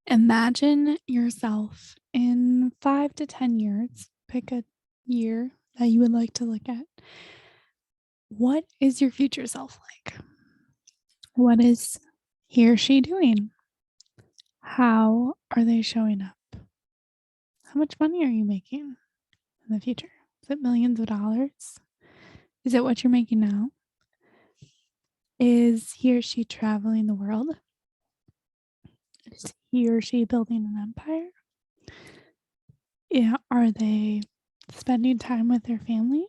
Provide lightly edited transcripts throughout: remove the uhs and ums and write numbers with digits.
Imagine yourself in 5 to 10 years. Pick a year that you would like to look at. What is your future self like? What is he or she doing? How are they showing up? How much money are you making in the future? Is it millions of dollars? Is it what you're making now? Is he or she traveling the world? Is he or she building an empire? Yeah, are they spending time with their family?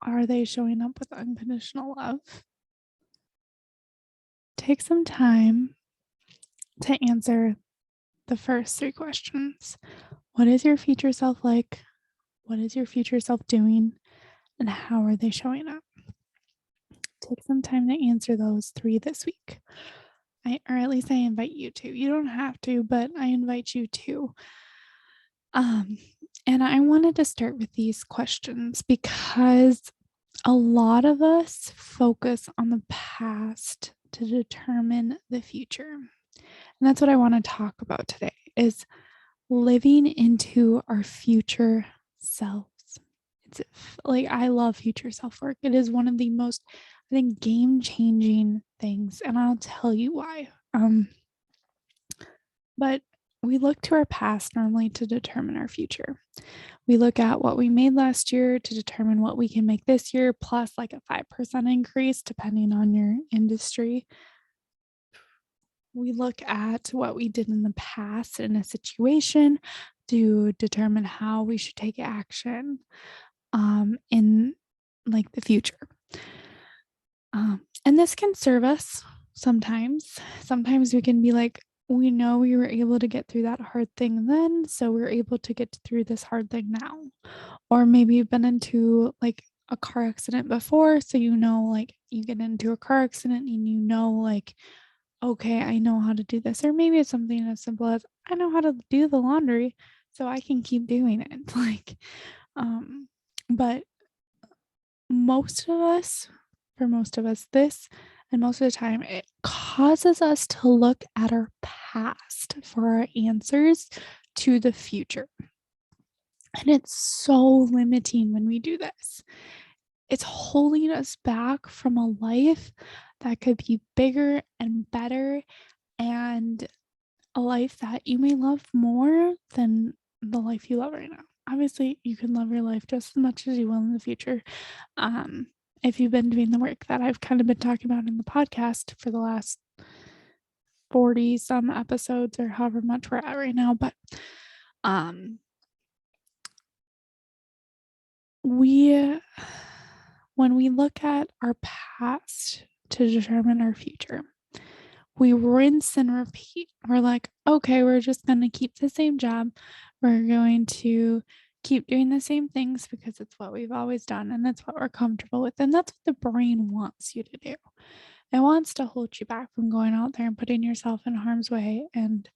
Are they showing up with unconditional love? Take some time to answer the first three questions. What is your future self like? What is your future self doing? And how are they showing up? Take some time to answer those three this week. Or at least I invite you to. You don't have to, but I invite you to. Um, and I wanted to start with these questions because a lot of us focus on the past to determine the future. And that's what I want to talk about today is living into our future selves. It's like I love future self work. It is one of the most, I think, game-changing things, and I'll tell you why. But we look to our past normally to determine our future. We look at what we made last year to determine what we can make this year, plus like a 5% increase, depending on your industry. We look at what we did in the past in a situation to determine how we should take action in like the future. And this can serve us sometimes. Sometimes we can be like, we know we were able to get through that hard thing then, so we're able to get through this hard thing now. Or maybe you've been into like a car accident before, so you know, like you get into a car accident and you know, like, okay, I know how to do this. Or maybe it's something as simple as I know how to do the laundry, so I can keep doing it. Like, but most of us, for most of us, this and most of the time, it causes us to look at our past for our answers to the future. And it's so limiting when we do this. It's holding us back from a life that could be bigger and better and a life that you may love more than the life you love right now. Obviously, you can love your life just as much as you will in the future. Um, if you've been doing the work that I've kind of been talking about in the podcast for the last 40 some episodes or however much we're at right now, but um we when we look at our past to determine our future, we rinse and repeat. We're like, okay, we're just going to keep the same job. We're going to keep doing the same things because it's what we've always done and that's what we're comfortable with. And that's what the brain wants you to do. It wants to hold you back from going out there and putting yourself in harm's way and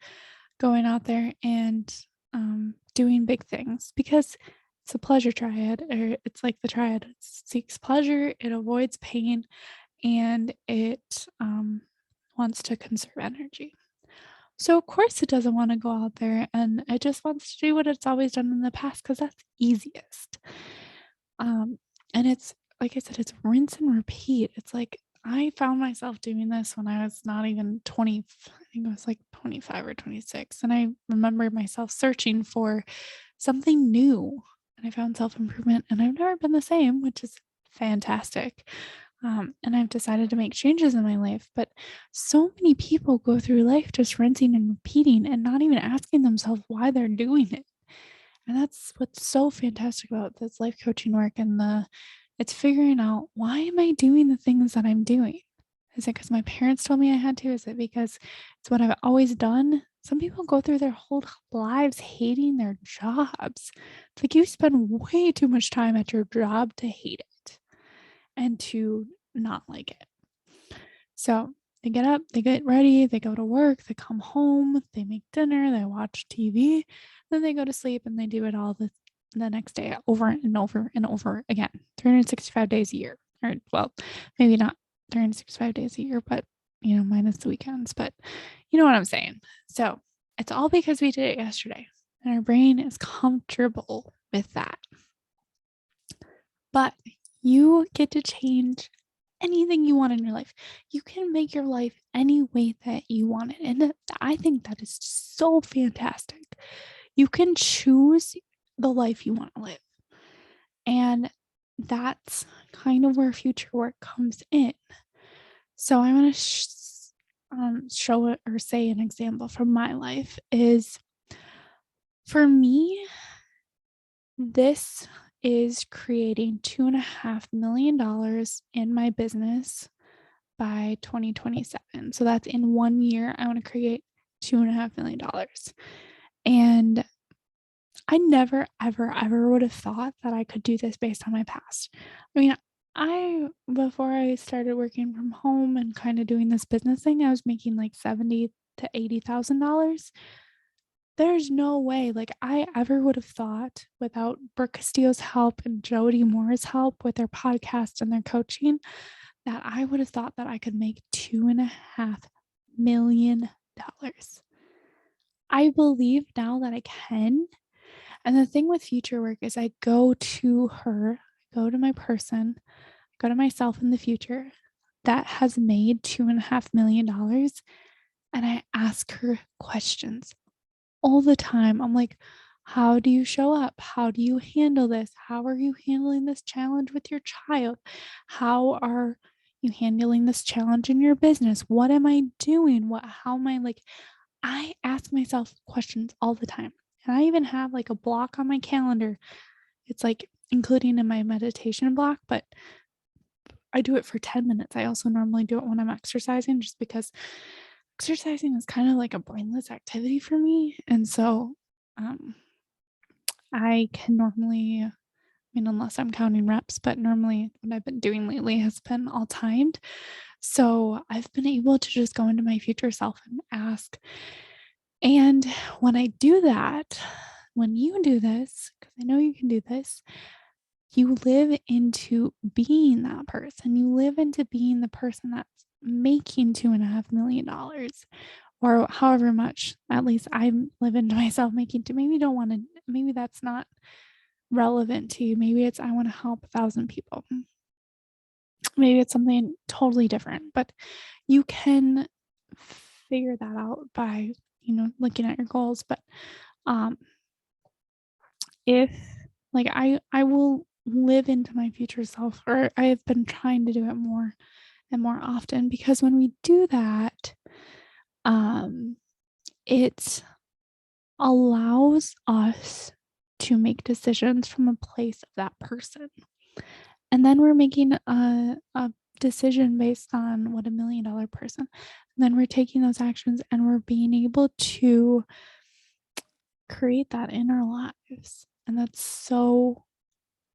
going out there and doing big things because it's a pleasure triad, or it's like the triad. It seeks pleasure, it avoids pain, and it wants to conserve energy. So, of course, it doesn't want to go out there and it just wants to do what it's always done in the past because that's easiest. Um, and it's like I said, it's rinse and repeat. It's like I found myself doing this when I was not even 20, I think I was like 25 or 26. And I remember myself searching for something new. And I found self improvement, and I've never been the same, which is fantastic. And I've decided to make changes in my life. But so many people go through life just rinsing and repeating and not even asking themselves why they're doing it. And that's what's so fantastic about this life coaching work and it's figuring out, why am I doing the things that I'm doing? Is it because my parents told me I had to? Is it because it's what I've always done? Some people go through their whole lives hating their jobs. It's like you spend way too much time at your job to hate it and to not like it. So they get up, they get ready, they go to work, they come home, they make dinner, they watch TV, then they go to sleep and they do it all the next day over and over and over again, 365 days a year. Or, well, maybe not 365 days a year, but minus the weekends, but you know what I'm saying. So it's all because we did it yesterday and our brain is comfortable with that. But you get to change anything you want in your life. You can make your life any way that you want it. And I think that is so fantastic. You can choose the life you want to live. And that's kind of where future work comes in. So I want to show it or say an example from my life is for me, this is creating $2.5 million in my business by 2027. So that's in 1 year. I want to create $2.5 million. And I never, ever, ever would have thought that I could do this based on my past. I mean, before I started working from home and kind of doing this business thing, I was making like $70,000 to $80,000. There's no way like I ever would have thought without Brooke Castillo's help and Jody Moore's help with their podcast and their coaching that I would have thought that I could make $2.5 million. I believe now that I can. And the thing with future work is I go to her, go to my person, go to myself in the future that has made $2.5 million. And I ask her questions all the time. I'm like, how do you show up? How do you handle this? How are you handling this challenge with your child? How are you handling this challenge in your business? What am I doing? How am I like, I ask myself questions all the time. And I even have like a block on my calendar. It's like including in my meditation block, but I do it for 10 minutes. I also normally do it when I'm exercising just because exercising is kind of like a brainless activity for me. And so I can normally, I mean, unless I'm counting reps, but normally what I've been doing lately has been all timed. So I've been able to just go into my future self and ask. And when I do that, when you do this, because I know you can do this, you live into being that person. You live into being the person that's making $2.5 million or however much, at least I live into myself making to maybe don't want to, maybe that's not relevant to you. Maybe it's, I want to help 1,000 people. Maybe it's something totally different, but you can figure that out by, looking at your goals. But, if like I will live into my future self, or I have been trying to do it more and more often, because when we do that, it allows us to make decisions from a place of that person. And then we're making a decision based on what $1 million person. And then we're taking those actions and we're being able to create that in our lives. And that's so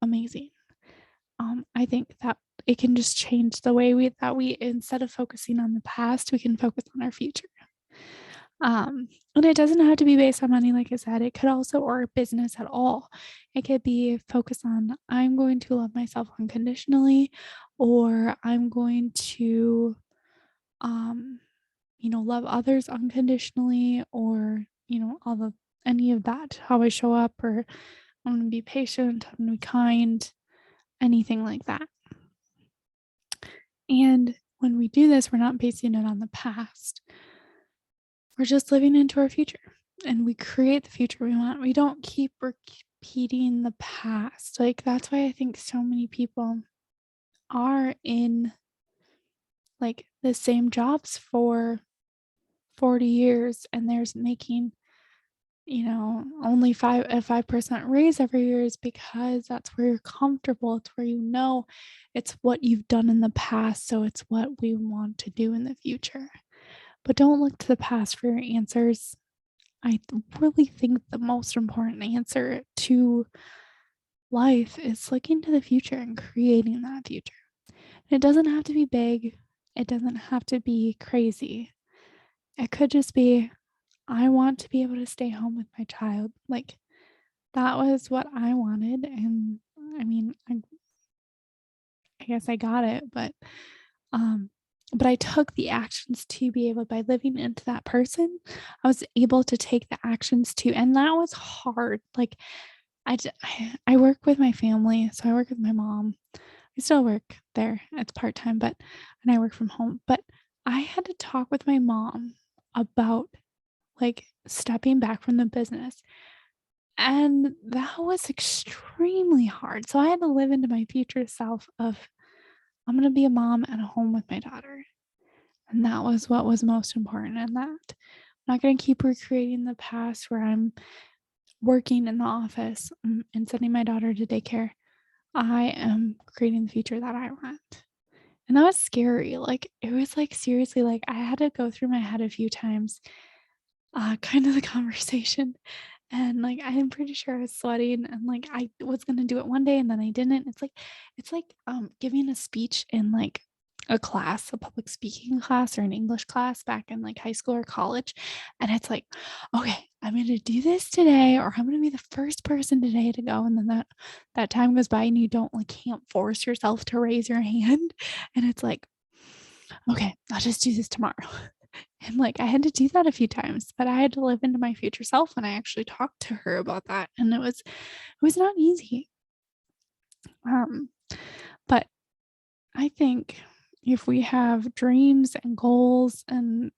amazing. I think that it can just change the way we instead of focusing on the past, we can focus on our future. And it doesn't have to be based on money, like I said. It could also, or business at all. It could be focused on, I'm going to love myself unconditionally, or I'm going to, love others unconditionally, or, any of that, how I show up, or I'm going to be patient, I'm going to be kind, anything like that. And when we do this, we're not basing it on the past. We're just living into our future and we create the future we want. We don't keep repeating the past. Like, that's why I think so many people are in like the same jobs for 40 years and there's making, only a 5% raise every year, is because that's where you're comfortable. It's where it's what you've done in the past. So it's what we want to do in the future. But don't look to the past for your answers. I really think the most important answer to life is looking to the future and creating that future. And it doesn't have to be big. It doesn't have to be crazy. It could just be, I want to be able to stay home with my child. Like, that was what I wanted. And I mean, I guess I got it, but but I took the actions to be able, by living into that person, I was able to take the actions to, and that was hard. Like I work with my family, so I work with my mom. I still work there. It's part-time, and I work from home. But I had to talk with my mom about like stepping back from the business. And that was extremely hard. So I had to live into my future self of I'm going to be a mom at home with my daughter. And that was what was most important in that. I'm not going to keep recreating the past where I'm working in the office and sending my daughter to daycare. I am creating the future that I want. And that was scary. Like, it was like, seriously, like, I had to go through my head a few times, kind of the conversation. And like, I'm pretty sure I was sweating and like, I was going to do it one day and then I didn't. It's like giving a speech in like a class, a public speaking class or an English class back in like high school or college. And it's like, okay, I'm going to do this today, or I'm going to be the first person today to go. And then that time goes by and you can't force yourself to raise your hand. And it's like, okay, I'll just do this tomorrow. And like I had to do that a few times, but I had to live into my future self and I actually talked to her about that. And it was not easy. Um, but I think if we have dreams and goals, and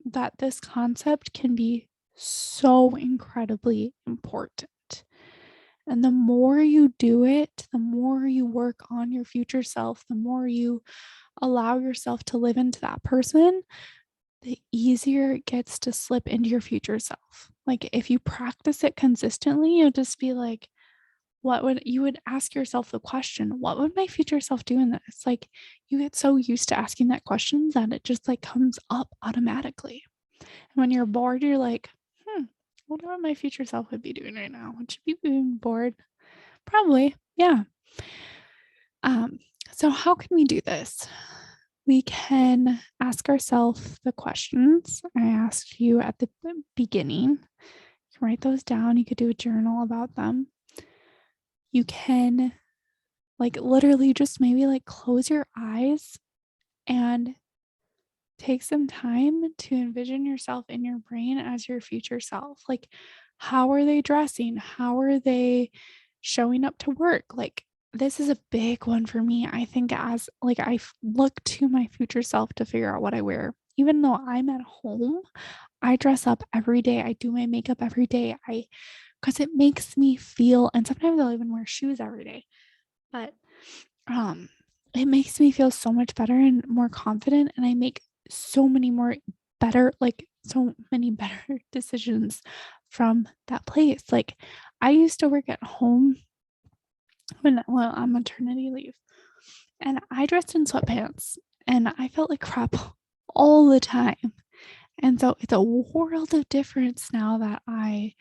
that this concept can be so incredibly important. And the more you do it, the more you work on your future self, the more you allow yourself to live into that person, the easier it gets to slip into your future self. Like if you practice it consistently, you'll just be like, you would ask yourself the question, what would my future self do in this? Like you get so used to asking that question that it just like comes up automatically. And when you're bored, you're like, I wonder what my future self would be doing right now. Would she be being bored? Probably. Yeah. So how can we do this? We can ask ourselves the questions I asked you at the beginning. You can write those down. You could do a journal about them. You can like literally just maybe like close your eyes and take some time to envision yourself in your brain as your future self. Like, how are they dressing? How are they showing up to work? Like, this is a big one for me. I think as like look to my future self to figure out what I wear. Even though I'm at home, I dress up every day. I do my makeup every day. Because it makes me feel, and sometimes I'll even wear shoes every day. But um it makes me feel so much better and more confident, and I make so many better decisions from that place. Like I used to work at home on maternity leave, and I dressed in sweatpants and I felt like crap all the time. And so it's a world of difference now that I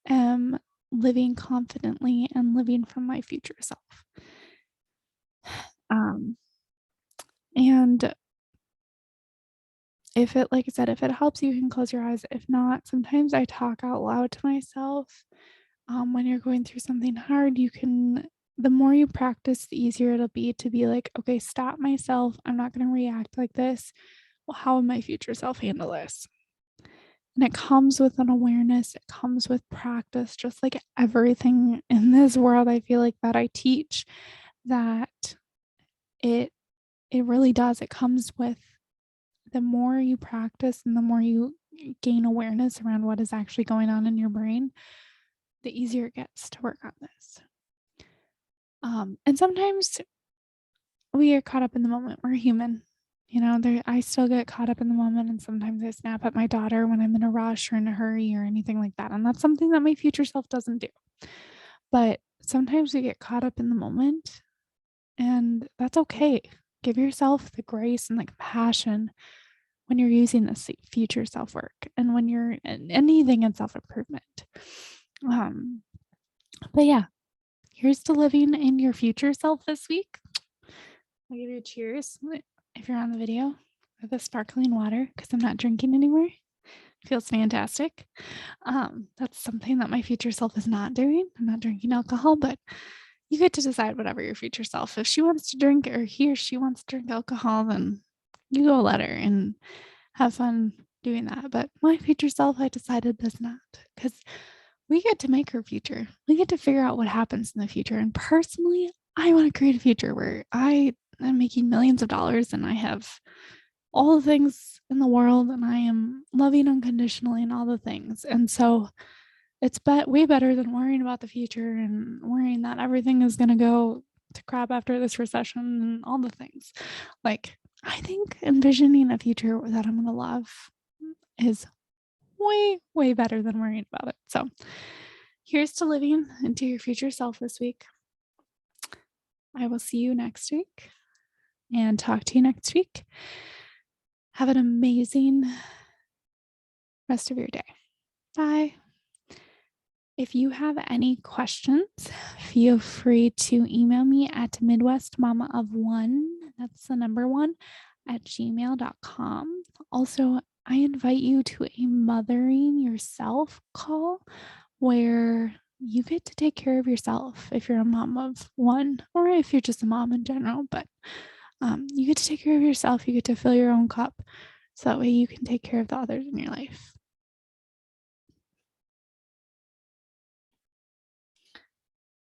am living confidently and living from my future self. And if it, like I said, if it helps, you can close your eyes. If not, sometimes I talk out loud to myself. When you're going through something hard, the more you practice, the easier it'll be to be like, okay, stop myself. I'm not going to react like this. Well, how will my future self handle this? And it comes with an awareness, it comes with practice, just like everything in this world. I feel like that I teach that it really does. It comes with the more you practice and the more you gain awareness around what is actually going on in your brain, the easier it gets to work on this. And sometimes we get caught up in the moment. We're human. I still get caught up in the moment, and sometimes I snap at my daughter when I'm in a rush or in a hurry or anything like that. And that's something that my future self doesn't do. But sometimes we get caught up in the moment, and that's okay. Give yourself the grace and the compassion when you're using this future self work and when you're in anything in self improvement. But yeah, here's to living in your future self this week. I'll give you a cheers if you're on the video with the sparkling water because I'm not drinking anymore. It feels fantastic. That's something that my future self is not doing. I'm not drinking alcohol, but you get to decide whatever your future self. If she wants to drink or he or she wants to drink alcohol, then you go let her and have fun doing that. But my future self, I decided does not, because we get to make her future. We get to figure out what happens in the future. And personally, I want to create a future where I am making millions of dollars and I have all the things in the world and I am loving unconditionally and all the things. And so it's way better than worrying about the future and worrying that everything is going to go to crap after this recession and all the things. Like, I think envisioning a future that I'm going to love is way, way better than worrying about it. So here's to living into your future self this week. I will see you next week and talk to you next week. Have an amazing rest of your day. Bye. If you have any questions, feel free to email me at midwestmamaof1, that's the number 1, at gmail.com. Also, I invite you to a Mothering Yourself call where you get to take care of yourself if you're a mom of 1 or if you're just a mom in general, but you get to take care of yourself. You get to fill your own cup so that way you can take care of the others in your life.